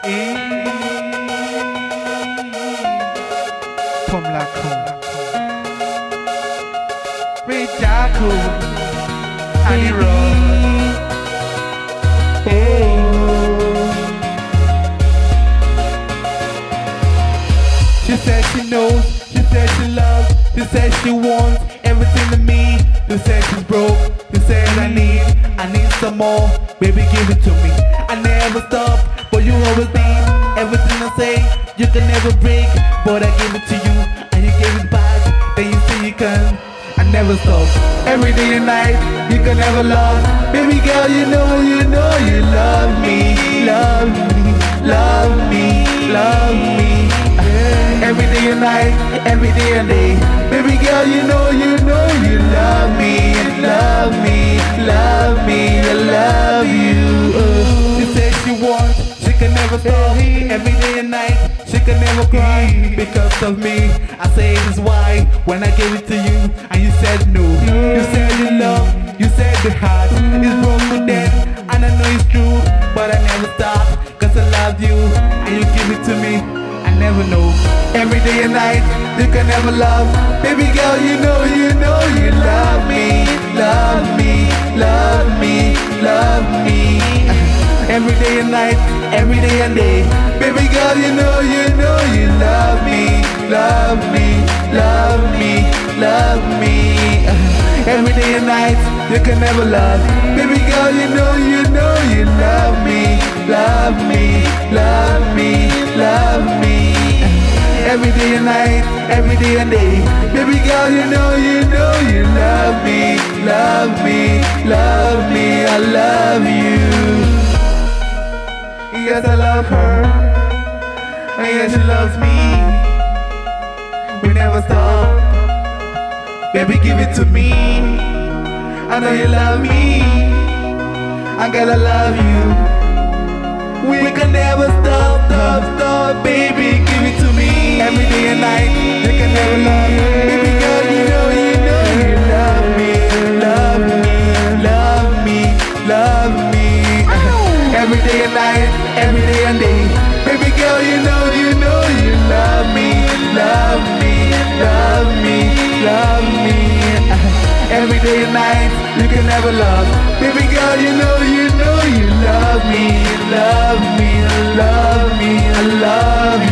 ผมรักคุณไม่จ้าคุณอันนี้รอShe said she knows, she said she loves, she said she wants everything to me. She said she's broke, she said I need some more, baby give it to me. I never stop, but you always be everything I say, you can never break. But I give it to you, and you give it back, then you say you can. I never stop, every day and night, you can never love. Baby girl, you know you love me, love me, love me, love me. Every day and night, every day and day. Baby girl, you know you love me, love me, love me, I love you. She said she wants, she can never stop. Every day and night, she can never cry because of me. I say this why when I gave it to you and you said no. You said you love, you said the heart is broken then, and I know it's true, but I never stop 'cause I love you and you give it to me. I never know. Every day and night, you can never love. Baby girl, you know you love me, love me, love me, love me. Every day and night, every day and day. Baby girl, you know you love me, love me, love me, love me. Every day and night, you can never love. Baby girl, you know you love me, love me, love me, love me. Every day and night, every day and day. Baby girl, you know you love me, love me, love me, I love you. Yes, I love her, and yes, she loves me. We never stop, baby, give it to me. I know you love me, I gotta love you. We can never stop, baby, give it to me. Every day and night, you can never love me. Baby girl, you know you love me, love me, love me, love me. Every day and night, every day and day. Baby girl, you know you love me, love me, love me, love me. Every day and night, you can never love. Baby girl, you know you love me, love me, love me, I love you.